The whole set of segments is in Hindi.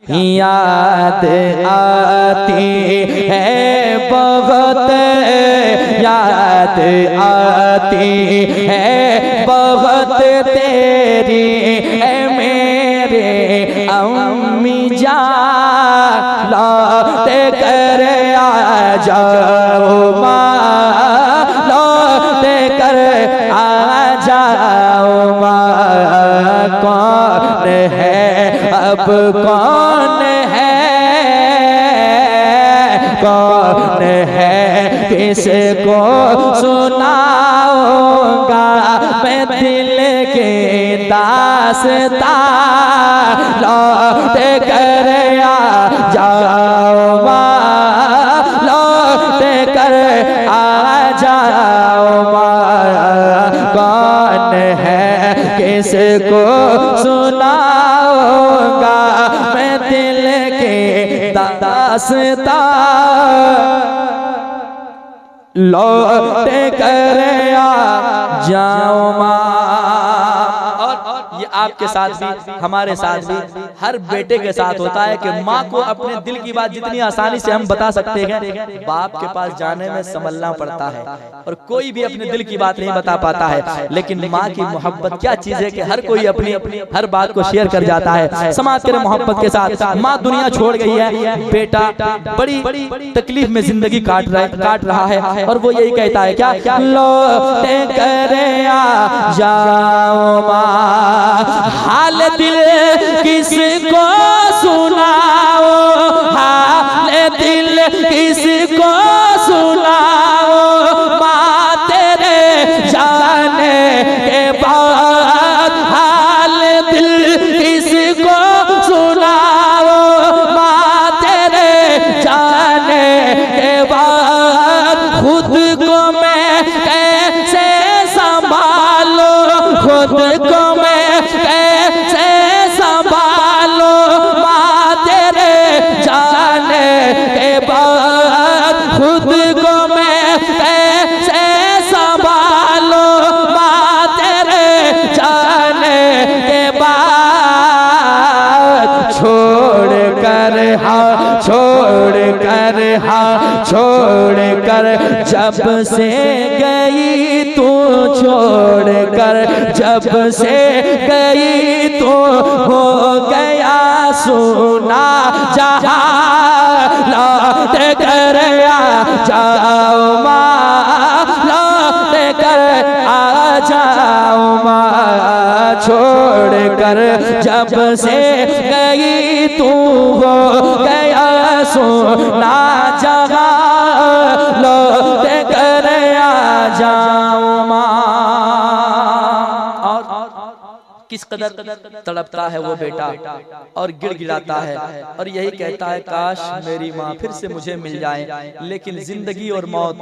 याद आती है बहुत, याद आती है बहुत तेरी है मेरे अम्मी जान, लौट कर आ जाओ माँ, लौट कर आ जाओ माँ। कौन है अब कौन है, कौन है किसको सुनाऊंगा मैं दिल के दास्तां, लौट कर आ जाओ माँ, लौट कर आ जाओ माँ। कौन है किसको सुनाऊंगा मैं दिल के दास्तां, लौट कर आ जाओ माँ। और ये आपके साथ भी हमारे साथ भी हर बेटे के साथ होता है कि माँ को अपने दिल की बात जितनी आसानी से हम बता सकते हैं, बाप के पास जाने में संभलना पड़ता है और कोई भी अपने दिल की बात नहीं बता पाता है। लेकिन माँ की मोहब्बत क्या चीज है कि हर कोई अपनी अपनी हर बात को शेयर कर जाता है। समाज के मोहब्बत के साथ माँ दुनिया छोड़ गई है, बेटा बड़ी तकलीफ में जिंदगी काट रहा है और वो यही कहता है क्या, लौट कर आ जाओ माँ, हाल दिल किसको सुनाओ, हाल दिल किसको सुनाओ माँ तेरे जाने के बाद, हाल दिल किसको सुनाओ माँ तेरे जाने के बाद। खुद को मैं कैसे संभालो, खुद को मैं कैसे संभालो माँ तेरे जाने के बाद, खुद को मैं कैसे संभालो माँ तेरे जाने के बाद। छोड़ कर हाँ छोड़ कर हाँ छोड़ कर जब से गई तू, छोड़ कर जब से गई तू हो गया सुना जहां, लौट कर आ जाओ माँ, लौट कर आ जाओ माँ। छोड़ कर जब से गई तू हो गया सुना जहां, लौट कर आ जाओ माँ। किस कदर तड़पता है वो बेटा और गिड़गिड़ाता है और यही कहता है काश मेरी माँ फिर से मुझे मिल जाए। लेकिन जिंदगी और मौत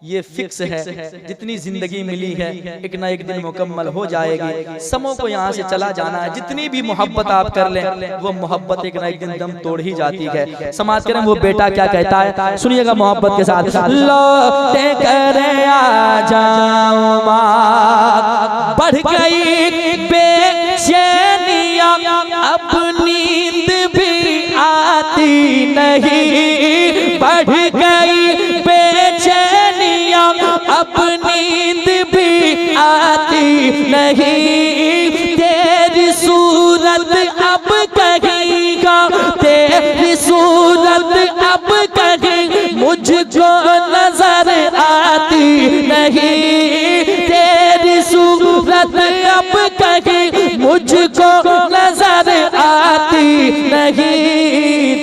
ये फिक्स है, जितनी जिंदगी मिली है एक ना एक दिन मुकम्मल हो जाएगी। समों को यहाँ से चला जाना है, जितनी भी मोहब्बत आप कर लें वो मोहब्बत एक ना एक दिन दम तोड़ ही जाती है। समाज करें वो बेटा क्या कहता है, सुनिएगा मोहब्बत के साथ, लौट कर आ जाओ माँ, बढ़ गई बेचैनियाँ अब नींद भी आती नहीं, बढ़ गई बेचैनियाँ अब नींद भी आती नहीं। तेरी सूरत अब कहेगा, तेरी सूरत अब कहीं मुझको नजर आती नहीं, तेरी सूरत अब कहीं मुझको नजर आती नहीं।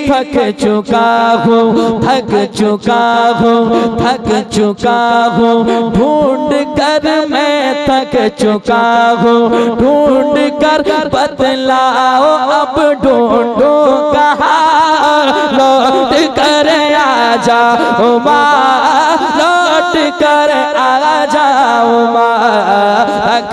थक चुका हूँ, थक चुका हूँ, थक चुका हूँ ढूंढ कर मैं थक चुका हूँ, ढूंढ कर बतलाओ अब ढूंढो कहाँ, लौट कर आ जाओ माँ, लौट कर आ जाओ माँ।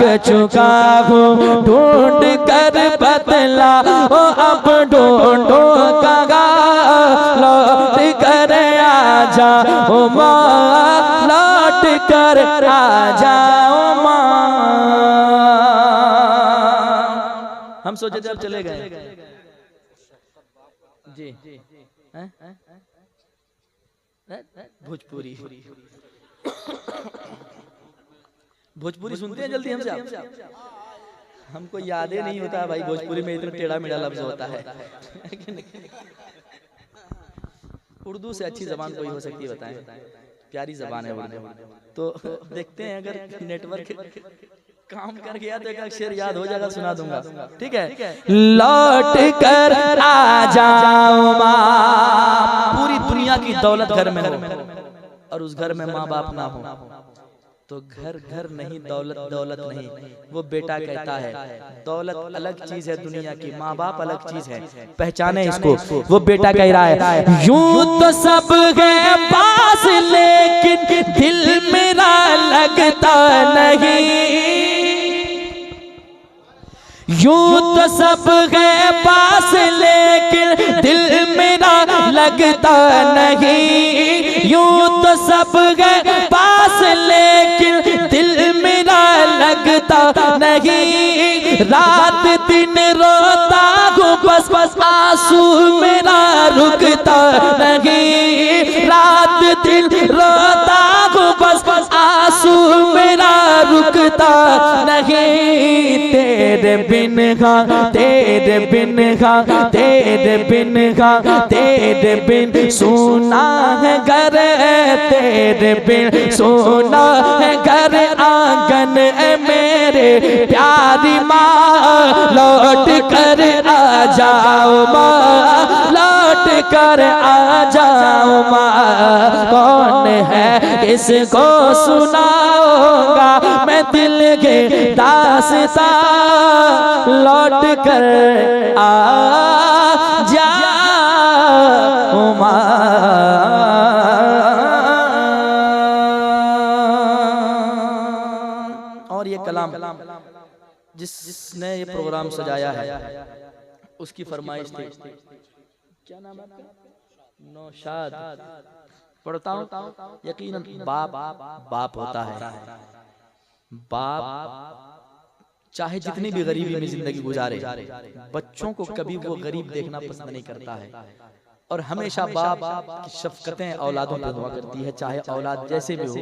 थक चुका हूँ ढूंढ कर बतलाओ अब ढूंढो कहाँ, लौट कर आ जाओ माँ, लौट कर आ जाओ माँ। हम सोचे जब चले गए जी भोजपुरी भोजपुरी सुनते हैं जल्दी हमसे आप? हमको याद ही नहीं होता भाई, भोजपुरी में इतना टेढ़ा मेढ़ा लफ्ज होता है। उर्दू से अच्छी जबान कोई हो सकती है बताएं? प्यारी जबान है उर्दू। तो देखते हैं अगर नेटवर्क काम कर गया तो एक शेर याद हो जाएगा, सुना दूंगा। ठीक है। लौट कर आ जाओ माँ, पूरी दुनिया की दौलत घर में हो और उस घर में माँ बाप ना हो तो घर घर नहीं, दौलत दौलत नहीं। वो बेटा कहता है दौलत अलग चीज है दुनिया की, माँ बाप अलग चीज है, पहचाने इसको। वो बेटा कह रहा है यूं तो सब है पास लेकिन दिल मेरा लगता नहीं, यूं तो सब है पास लेकिन दिल मेरा लगता नहीं, यूं तो सब है पास लेकिन दिल मेरा लगता नहीं, रात दिन रोता हूँ बस बस आंसू मेरा रुकता नहीं, रात दिन रोता हूँ बस बस आंसू मेरा रुकता नहीं, तेरे बिन हाँ तेरे बिन हाँ तेरे बिन हाँ तेरे बिन सोना है घर, तेरे बिन सोना है घर, आंगन है मेरे प्यारी माँ, लौट कर आ जाओ माँ, लौट कर आ जाओ माँ। कौन है इसको सुनाऊंगा मैं दिल के दास्तां, लौट कर आ जाओ माँ। और ये कलाम जिसने ये प्रोग्राम सजाया है उसकी फरमाइश थी, क्या नाम है? नौशाद। पढ़ता हूँ, यकीनन बाप बाप होता है, बाप चाहे जितनी भी गरीबी में जिंदगी गुजारे बच्चों को कभी वो गरीब देखना पसंद नहीं करता है, और हमेशा बाप की शफकतें औलादों पर हुआ करती है, चाहे औलाद जैसे भी हो,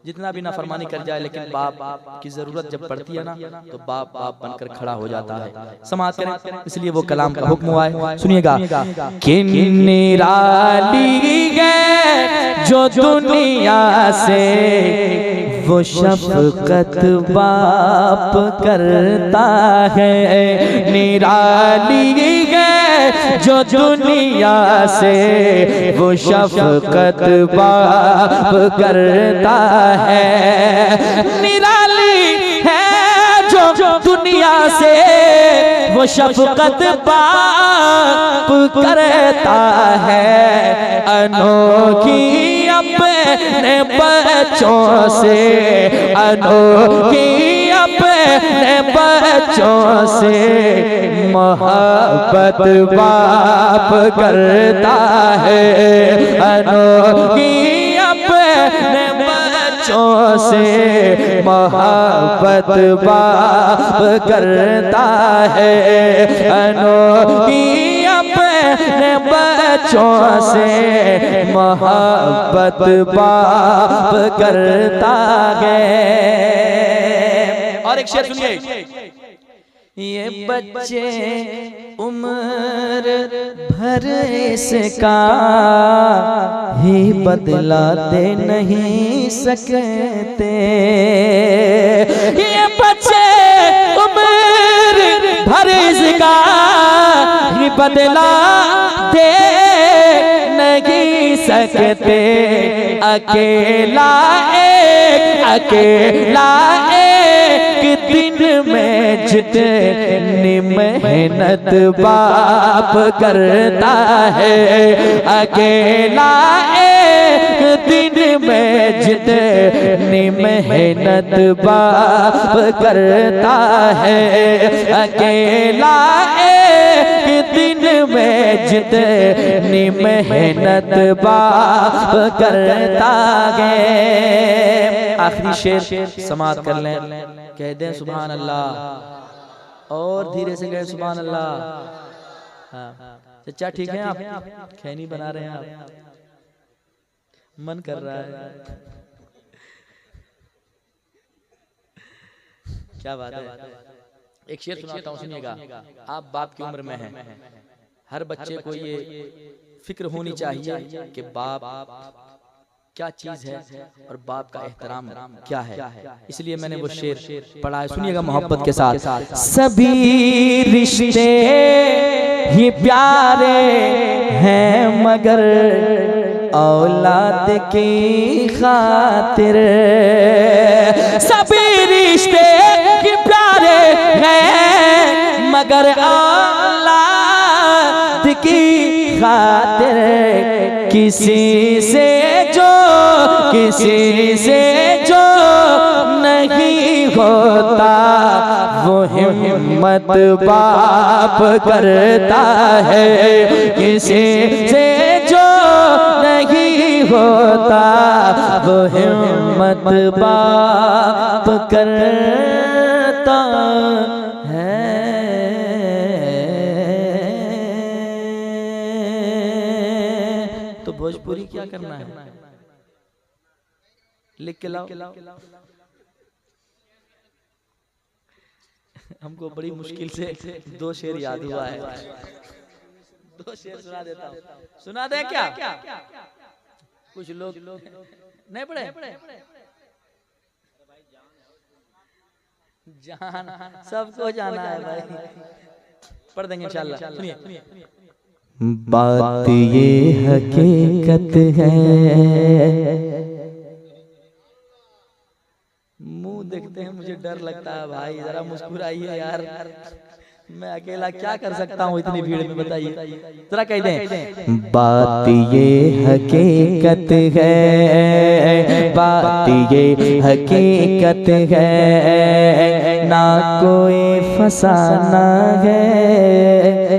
जितना भी नाफरमानी कर जाए, लेकिन बाप की जरूरत जब पड़ती है ना तो बाप बाप बनकर खड़ा हो जाता है। समाज करें, इसलिए वो कलाम का हुक्म हुआ है, सुनिएगा। कि निराली है जो दुनिया से वो शफकत बाप करता है, निराली है जो दुनिया से वो शफकत बाप करता है, निराली है जो दुनिया से वो शफकत बाप करता है, अनोखी अपने बच्चों से, अनोखी अपने बच्चों से मोहब्बत बाप करता है, अनोखी अपने बच्चों से मोहब्बत बाप करता है, अनोखी अपने बच्चों से मोहब्बत बाप करता है। और एक शेर सुनिए, ये बच्चे उम्र भर इसका ही बदला दे नहीं सकते, ये बच्चे उम्र भर इसका ही बदला दे नहीं सकते, अकेला एक दिन में जितनी मेहनत बाप करता है, अकेला एक दिन में जितनी मेहनत बाप करता है, अकेला एक दिन में जितनी मेहनत बाप करता है। आखिरी शेर समाप्त कर लें, कह दें सुभान अल्लाह, और धीरे से कहें सुभान अल्लाह। हाँ। चचा ठीक है आप? खैनी बना रहे हैं आप? मन कर रहा है। क्या बात है। एक शेर सुनाता हूँ, सुनिएगा। आप बाप की उम्र में हैं, हर बच्चे को ये फिक्र होनी चाहिए कि बाप क्या चीज है और बाप का एहतराम क्या है। इसलिए मैंने वो शेर पढ़ा है, सुनिएगा मोहब्बत के साथ। सभी रिश्ते ही प्यारे हैं मगर औलाद की खातिर, सभी रिश्ते ही प्यारे हैं मगर औलाद की खातिर, किसी से जो नहीं होता वो हिम्मत बाप करता है, किसी से जो नहीं होता वो हिम्मत बाप करता है। तो भोजपुरी क्या करना है, लिख के लाओ। हमको बड़ी मुश्किल से 2 शेर याद हुआ है, 2 शेर सुना देता हूँ। सुना दे क्या? कुछ लोग नहीं पढ़े? जान सबको जाना है भाई, पढ़ देंगे इंशाल्लाह। सुनिए। बात ये हकीकत है, मुंह देखते हैं मुझे डर लगता है भाई, जरा मुस्कुराइए यार, मैं अकेला क्या कर सकता हूँ इतनी भीड़ में, बताइए जरा कह दें। बात ये हकीकत है, बात ये हकीकत है, ना कोई फसाना है,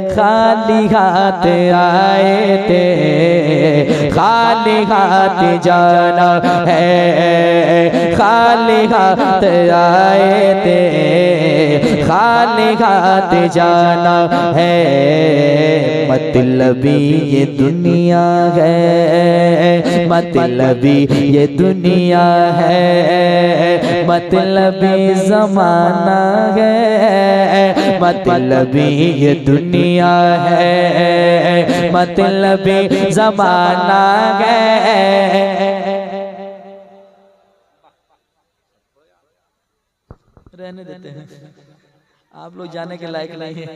खाली हाथ आए थे खाली हाथ जाना है, खाली हाथ आए थे खाली हाथ जाना है, मतलबी ये दुनिया है, मतलबी ये दुनिया है, मतलबी जमाना है, मतलबी ये दुनिया है, मतलबी जमाना है। रहने देते हैं, आप लोग जाने के लायक नहीं है।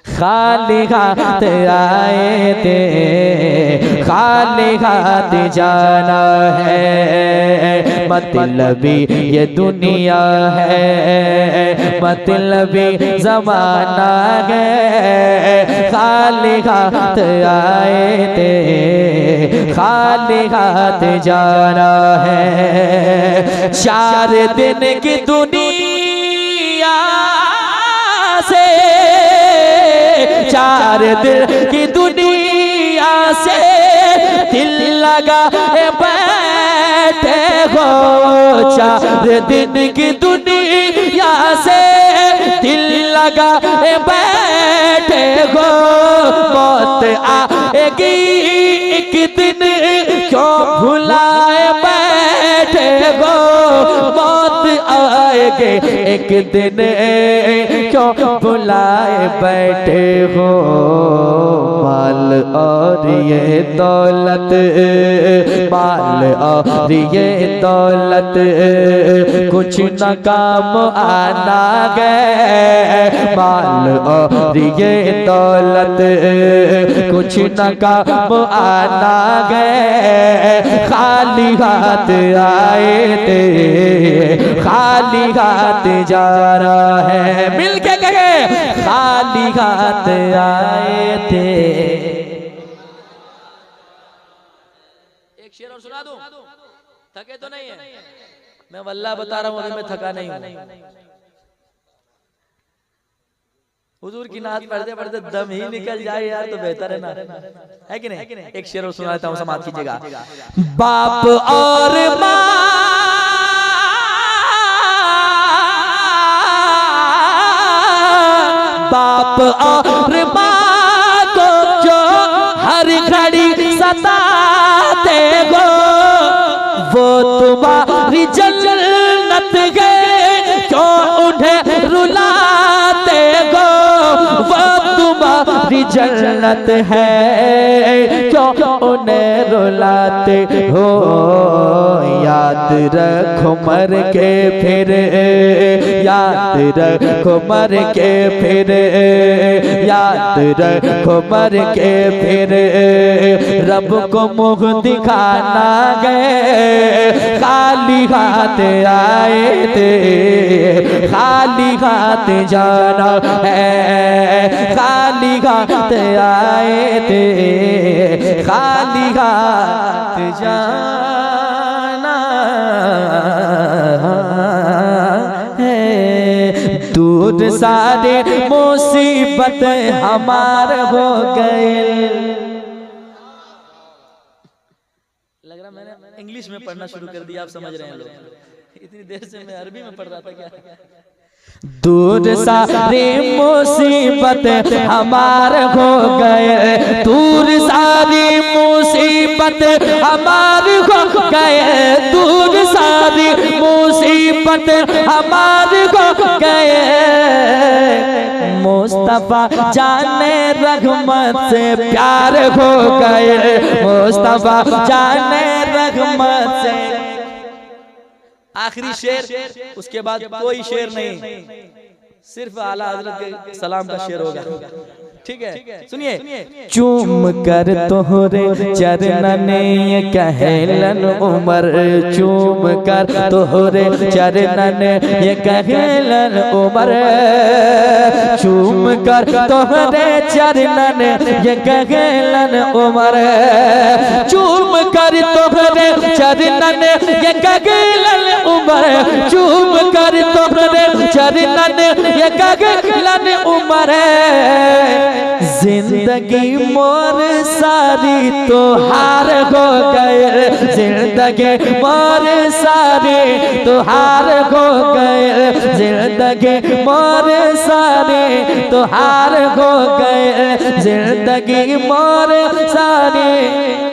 खाली हाथ आए थे खाली हाथ जाना है, मतलबी ये दुनिया है, मतलबी जमाना है, खाली हाथ आए थे खाली हाथ जाना है। 4 दिन की दुनिया से, 4 दिन की दुनिया से दिल लगा बैठे हो, 4 दिन की दुनिया से दिल लगा बैठे हो, मौत आएगी एक दिन क्यों भुलाए बैठे हो, मौत आएगी एक दिन क्यों भुलाए बैठे हो, माल और ये दौलत, माल और ये दौलत कुछ न काम आना गए, माल और ये दौलत कुछ न काम आना गए, खाली हाथ आए थे खाली हाथ जा रहा है, मिल के कहे खाली हाथ आए थे। एक शेर और सुना दूं, थके तो नहीं है, मैं वल्लाह बता रहा हूं अभी मैं थका नहीं हूं। हुजूर की नात पढ़ते पढ़ते दम ही निकल जाए यार तो बेहतर है ना, है कि नहीं? एक शेर और सुनाता हूं, समाप्त कीजिएगा। बाप और माँ बाप और माँ को जन्नत है, क्यों उन्हें रुलाते हो। याद रखो मर के फिर, याद रखो मर के फिर, याद रखो मर के फिर। रब को मुँह दिखाना गए, खाली हाथ आए थे, खाली हाथ जाना है, खाली हाथ आए थे, खाली हाथ जाना है। दूर सारे मुसीबत हमार हो गए। लग रहा मैंने इंग्लिश में पढ़ना शुरू कर दिया, आप समझ रहे हैं लोग। इतनी देर से मैं अरबी में पढ़ रहा था क्या। दूर सारी मुसीबत हमार हो गए, दूर सारी मुसीबत हमार हो गए, दूर सारी मुसीबत हमार हो गए। मुस्तफा जाने रहमत से प्यार हो गए, मुस्तफा जाने रहमत से। आखिरी शेर, उसके बाद कोई शेर नहीं, सिर्फ आला हज़रत के सलाम का शेर होगा। ठीक है, सुनिए। चूम कर तोहरे चरणन ये कहलन उमर, चूम कर तोहरे चरणन ये कहलन उमर, चूम कर तोहरे चरणन ये कहलन उमर, चूम कर तोहरे चरणन ये कहलन उमर, चूम कर तोहरे चरणन ये कहलन उमर। जिंदगी मोर सारी तो हार हो गए, जिंदगी मोर सारी तो हार हो गए, जिंदगी मोर सारी तो हार हो गए, जिंदगी मोर सारी।